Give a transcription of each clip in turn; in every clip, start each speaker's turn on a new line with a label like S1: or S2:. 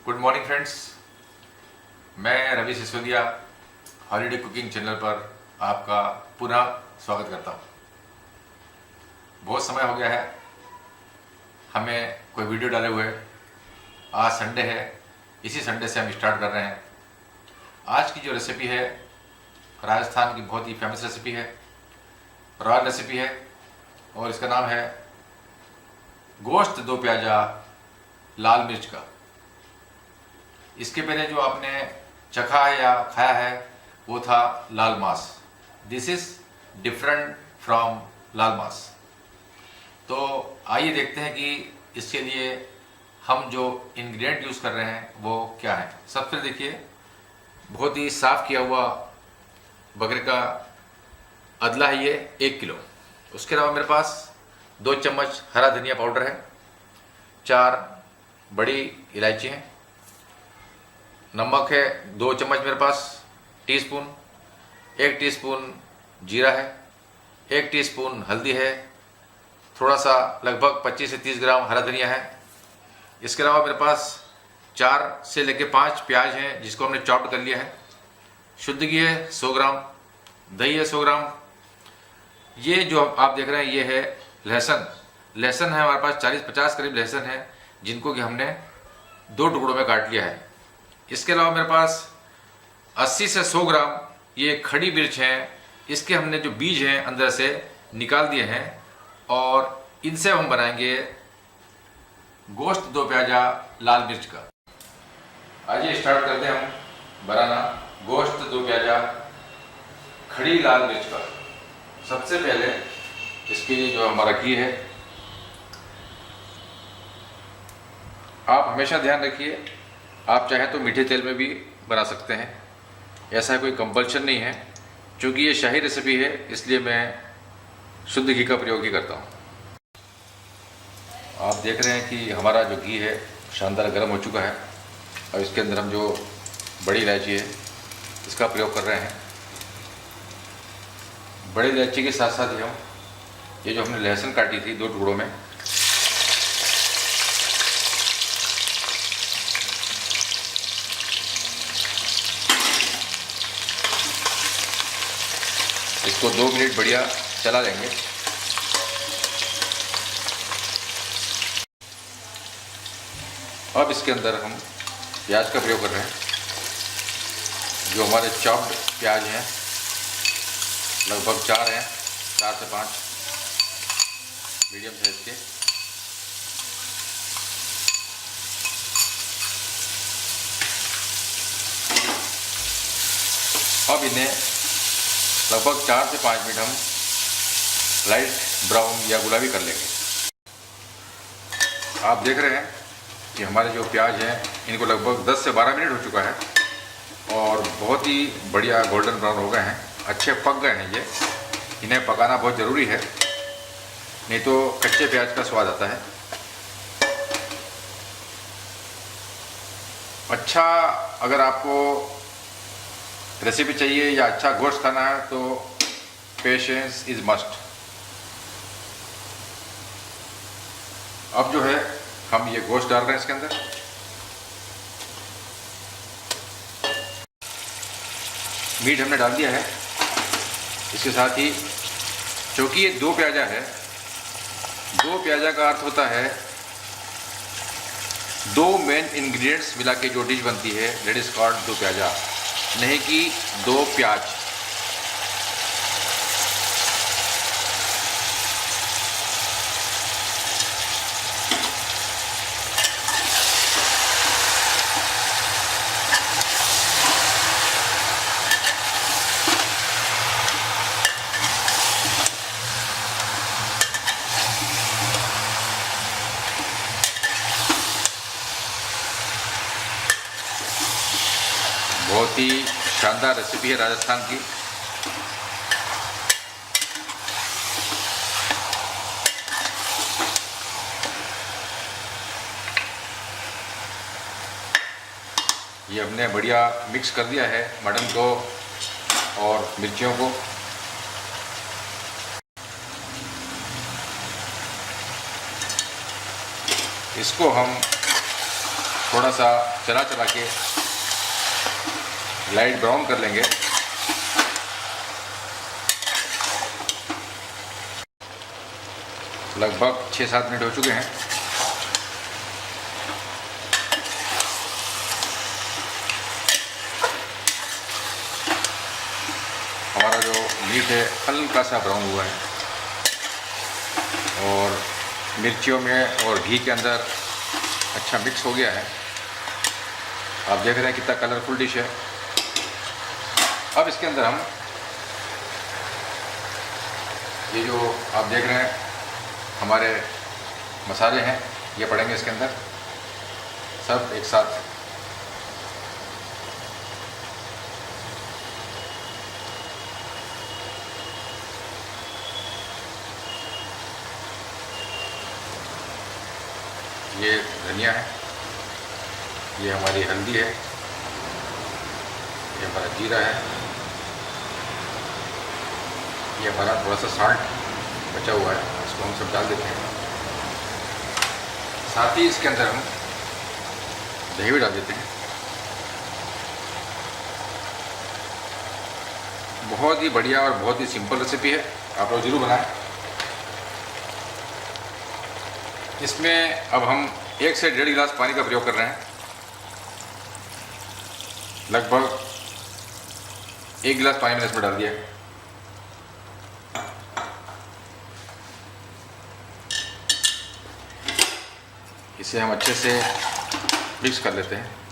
S1: Good morning friends, मैं Ravi Sisodia holiday cooking channel पर आपका पुनः स्वागत करता हूँ। बहुत समय हो गया है हमें कोई वीडियो डाले हुए। आज संडे है, इसी संडे से हम स्टार्ट कर रहे हैं। आज की जो रेसिपी है राजस्थान की बहुत ही फेमस रेसिपी है, रॉयल रेसिपी है और इसका नाम है गोश्त दो प्याजा लाल मिर्च का। इसके पहले जो आपने चखा है या खाया है वो था लाल मांस। दिस इज डिफरेंट फ्रॉम लाल मांस। तो आइए देखते हैं कि इसके लिए हम जो इंग्रेडिएंट यूज़ कर रहे हैं वो क्या है। सबसे देखिए, बहुत ही साफ़ किया हुआ बकरे का अदला है ये 1 किलो। उसके अलावा मेरे पास 2 चम्मच हरा धनिया पाउडर है, 4 बड़ी इलायची हैं, नमक है 2 चम्मच मेरे पास टीस्पून, 1 टीस्पून जीरा है, 1 टीस्पून हल्दी है, थोड़ा सा लगभग 25 से 30 ग्राम हरा धनिया है। इसके अलावा मेरे पास 4 से लेकर 5 प्याज हैं जिसको हमने चॉप कर लिया है। शुद्ध घी है 100 ग्राम, दही है 100 ग्राम। ये जो आप देख रहे हैं ये है लहसुन है हमारे पास 40-50 करीब लहसुन है, जिनको कि हमने 2 टुकड़ों में काट लिया है। इसके अलावा मेरे पास 80 से 100 ग्राम ये खड़ी मिर्च हैं, इसके हमने जो बीज हैं अंदर से निकाल दिए हैं और इनसे हम बनाएंगे गोश्त दो प्याजा लाल मिर्च का। आइए स्टार्ट करते हैं हम बनाना गोश्त दो प्याजा खड़ी लाल मिर्च का। सबसे पहले इसके लिए जो हमारा घी है, आप हमेशा ध्यान रखिए, आप चाहें तो मीठे तेल में भी बना सकते हैं, ऐसा कोई कंपल्शन नहीं है। क्योंकि ये शाही रेसिपी है इसलिए मैं शुद्ध घी का प्रयोग ही करता हूँ। आप देख रहे हैं कि हमारा जो घी है शानदार गर्म हो चुका है और इसके अंदर हम जो बड़ी इलायची है इसका प्रयोग कर रहे हैं। बड़ी इलायची के साथ साथ ही हम ये जो हमने लहसुन काटी थी 2 टुकड़ों में, इसको 2 मिनट बढ़िया चला लेंगे। अब इसके अंदर हम प्याज का प्रयोग कर रहे हैं। जो हमारे चॉप्ड प्याज हैं लगभग 4 हैं, 4 से 5 मीडियम साइज के। अब इन्हें लगभग 4 से 5 मिनट हम लाइट ब्राउन या गुलाबी कर लेंगे। आप देख रहे हैं कि हमारे जो प्याज हैं इनको लगभग 10 से 12 मिनट हो चुका है और बहुत ही बढ़िया गोल्डन ब्राउन हो गए हैं, अच्छे पक गए हैं ये। इन्हें पकाना बहुत ज़रूरी है, नहीं तो कच्चे प्याज का स्वाद आता है। अच्छा, अगर आपको रेसिपी चाहिए या अच्छा गोश्त खाना है तो पेशेंस इज मस्ट। अब जो है हम ये गोश्त डाल रहे हैं इसके अंदर। मीट हमने डाल दिया है। इसके साथ ही क्योंकि ये 2 प्याजा है, 2 प्याजा का अर्थ होता है 2 मेन इंग्रेडिएंट्स मिला के जो डिश बनती है दैट इज कॉल्ड 2 प्याजा, नहीं कि 2 प्याज। बहुत ही शानदार रेसिपी है राजस्थान की। ये हमने बढ़िया मिक्स कर दिया है मटन को और मिर्चियों को। इसको हम थोड़ा सा चला चला के लाइट ब्राउन कर लेंगे। लगभग 6-7 मिनट हो चुके हैं। हमारा जो मीट है हल्का सा ब्राउन हुआ है और मिर्चियों में और घी के अंदर अच्छा मिक्स हो गया है। आप देख रहे हैं कितना कलरफुल डिश है। अब इसके अंदर हम ये जो आप देख रहे हैं हमारे मसाले हैं ये पड़ेंगे इसके अंदर सब एक साथ। ये धनिया है, ये हमारी हल्दी है, ये हमारा जीरा है, ये हमारा थोड़ा सा साल्ट बचा हुआ है, इसको हम सब डाल देते हैं। साथ ही इसके अंदर हम दही भी डाल देते हैं। बहुत ही बढ़िया और बहुत ही सिंपल रेसिपी है, आप लोग जरूर बनाएं। इसमें अब हम 1 से 1.5 गिलास पानी का प्रयोग कर रहे हैं। लगभग 1 गिलास पानी मैंने इसमें डाल दिया है। इसे हम अच्छे से मिक्स कर लेते हैं।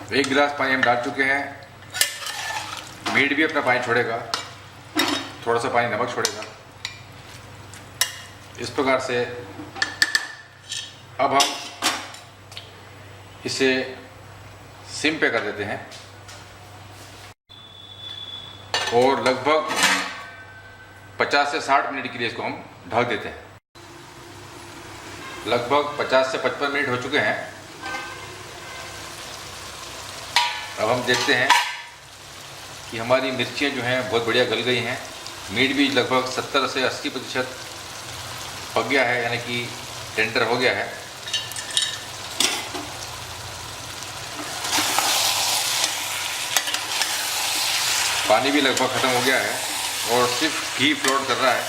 S1: तो 1 गिलास पानी हम डाल चुके हैं। मीट भी अपना पानी छोड़ेगा, थोड़ा सा पानी नमक छोड़ेगा। इस प्रकार से अब हम इसे सिम पे कर देते हैं और लगभग 50 से 60 मिनट के लिए इसको हम ढक देते हैं। लगभग 50 से 55 मिनट हो चुके हैं। अब हम देखते हैं कि हमारी मिर्चियाँ जो हैं बहुत बढ़िया गल गई हैं। मीट भी लगभग 70 से 80% पक गया है, यानी कि टेंडर हो गया है। पानी भी लगभग ख़त्म हो गया है और सिर्फ घी फ्लोट कर रहा है।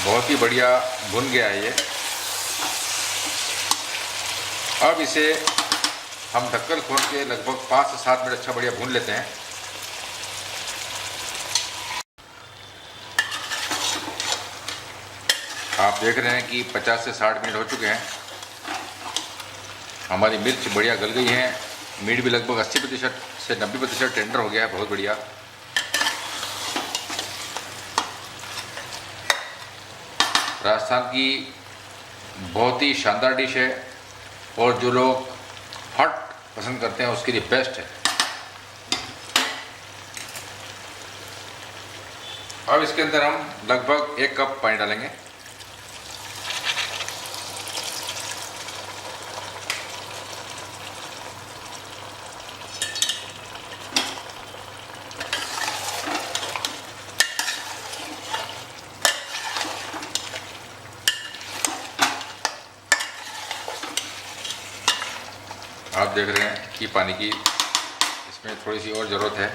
S1: बहुत ही बढ़िया भुन गया है ये। अब इसे हम ढक्कन खोल के लगभग 5 से 7 मिनट अच्छा बढ़िया भून लेते हैं। आप देख रहे हैं कि 50 से 60 मिनट हो चुके हैं। हमारी मिर्च बढ़िया गल गई है। मीट भी लगभग 80% से 90% टेंडर हो गया है, बहुत बढ़िया। राजस्थान की बहुत ही शानदार डिश है और जो लोग हॉट पसंद करते हैं उसके लिए बेस्ट है। अब इसके अंदर हम लगभग 1 कप पानी डालेंगे। आप देख रहे हैं कि पानी की इसमें थोड़ी सी और ज़रूरत है।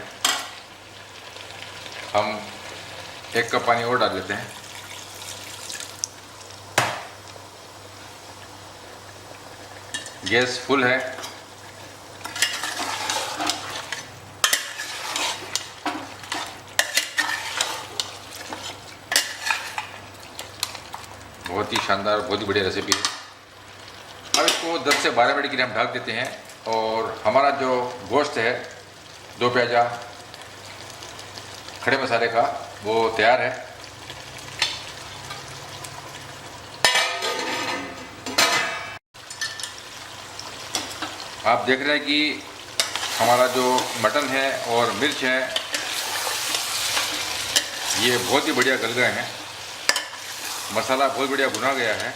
S1: हम 1 कप पानी और डाल लेते हैं। गैस फुल है। बहुत ही शानदार, बहुत ही बढ़िया रेसिपी है। अब इसको 10 से 12 मिनट के लिए हम ढक देते हैं और हमारा जो गोश्त है 2 प्याजा खड़े मसाले का वो तैयार है। आप देख रहे हैं कि हमारा जो मटन है और मिर्च है ये बहुत ही बढ़िया गल गए हैं। मसाला बहुत बढ़िया भुना गया है।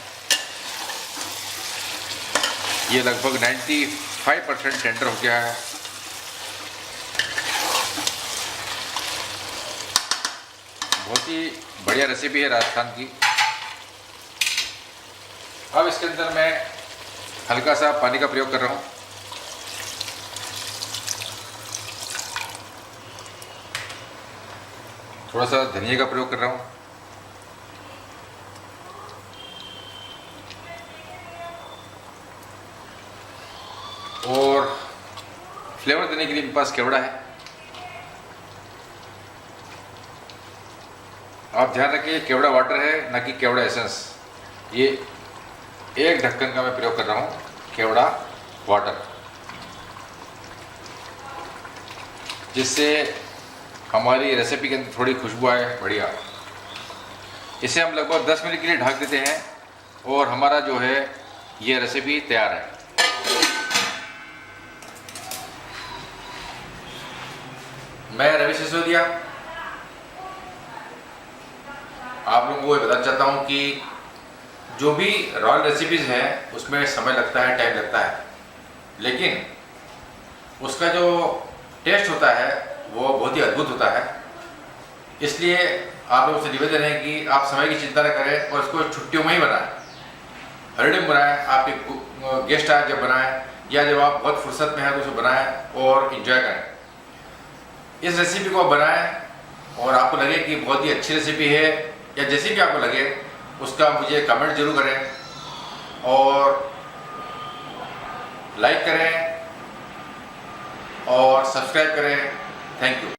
S1: ये लगभग 95% टेंडर हो गया है। बहुत ही बढ़िया रेसिपी है राजस्थान की। अब इसके अंदर मैं हल्का सा पानी का प्रयोग कर रहा हूँ। थोड़ा सा धनिया का प्रयोग कर रहा हूँ। और फ्लेवर देने के लिए मेरे पास केवड़ा है। आप ध्यान रखिए केवड़ा वाटर है ना कि केवड़ा एसेंस। ये एक ढक्कन का मैं प्रयोग कर रहा हूँ केवड़ा वाटर, जिससे हमारी रेसिपी के अंदर थोड़ी खुशबू आए बढ़िया। इसे हम लगभग 10 मिनट के लिए ढक देते हैं और हमारा जो है ये रेसिपी तैयार है। मैं रवि सिसोदिया आप लोगों को ये बताना चाहता हूँ कि जो भी रॉयल रेसिपीज़ हैं उसमें समय लगता है, टाइम लगता है, लेकिन उसका जो टेस्ट होता है वो बहुत ही अद्भुत होता है। इसलिए आप लोगों से निवेदन है कि आप समय की चिंता न करें और इसको छुट्टियों में ही बनाएं, हॉलीडे में बनाएं, आपके गेस्ट आए जब बनाएं, या जब आप बहुत फुर्सत में हैं तो उसे बनाएं और इन्जॉय करें। इस रेसिपी को बनाएं और आपको लगे कि बहुत ही अच्छी रेसिपी है, या जैसी भी आपको लगे उसका मुझे कमेंट जरूर करें और लाइक करें और सब्सक्राइब करें। Thank you.